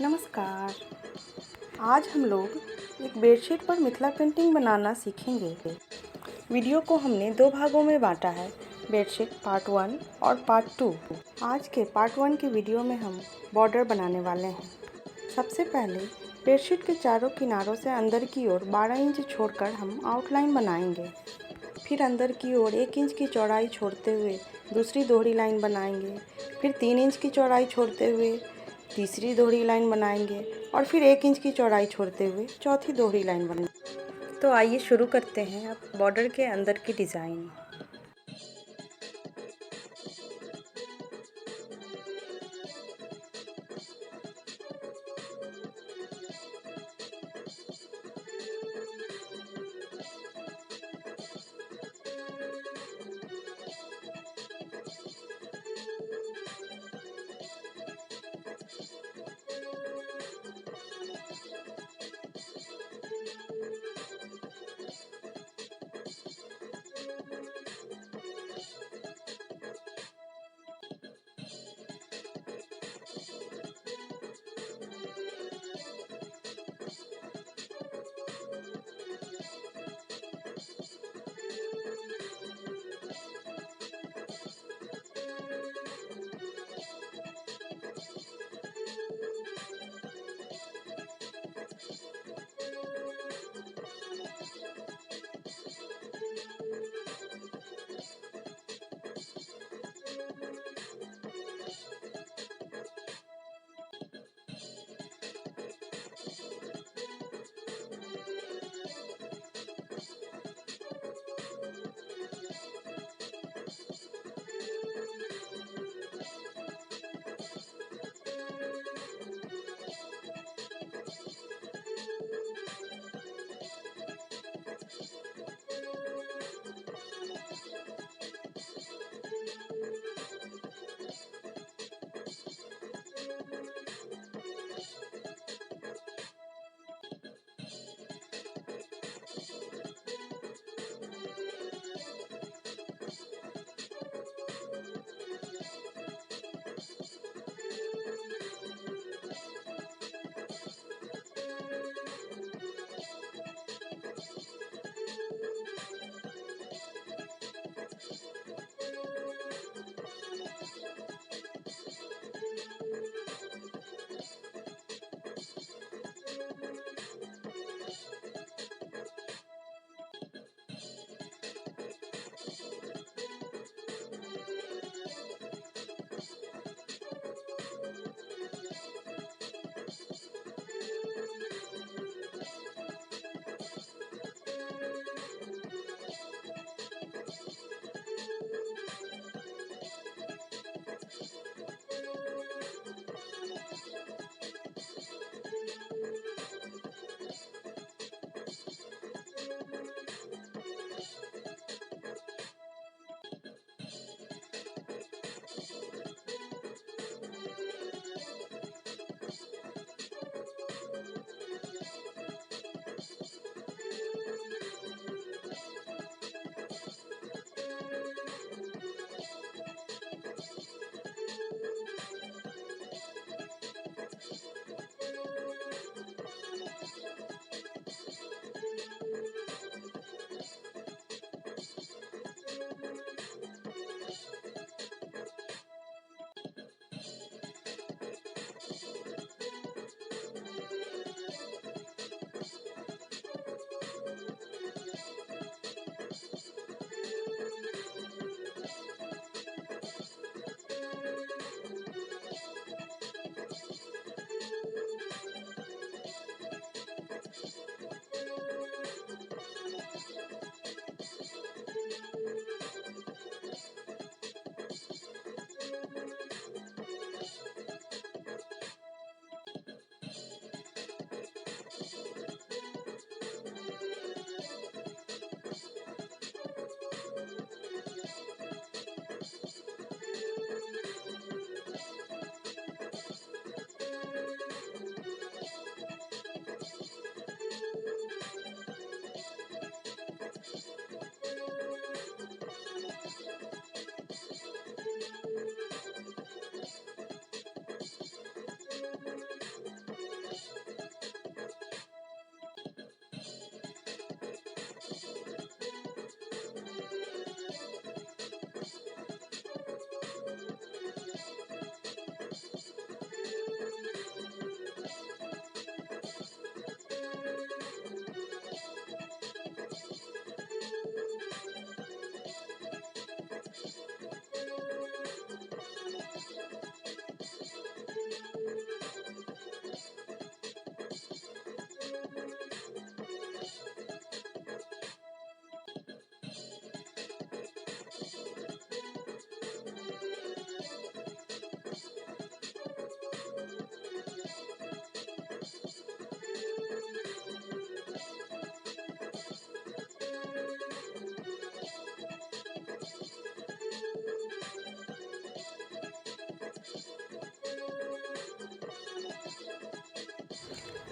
नमस्कार। आज हम लोग एक बेडशीट पर मिथिला पेंटिंग बनाना सीखेंगे। वीडियो को हमने 2 भागों में बांटा है, बेडशीट पार्ट 1 और पार्ट 2। आज के पार्ट 1 के वीडियो में हम बॉर्डर बनाने वाले हैं। सबसे पहले बेडशीट के चारों किनारों से अंदर की ओर 12 इंच छोड़कर हम आउटलाइन बनाएंगे। फिर अंदर की ओर 1 इंच की चौड़ाई छोड़ते हुए दूसरी दोहरी लाइन बनाएंगे। फिर 3 इंच की चौड़ाई छोड़ते हुए तीसरी दोहरी लाइन बनाएंगे और फिर 1 इंच की चौड़ाई छोड़ते हुए चौथी दोहरी लाइन बनाएंगे। तो आइए शुरू करते हैं अब बॉर्डर के अंदर की डिज़ाइन।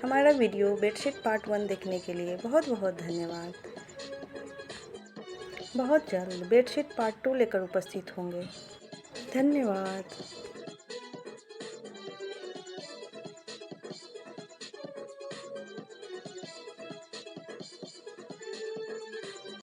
हमारा वीडियो बेडशीट पार्ट 1 देखने के लिए बहुत बहुत धन्यवाद। बहुत जल्द बेडशीट पार्ट 2 लेकर उपस्थित होंगे। धन्यवाद।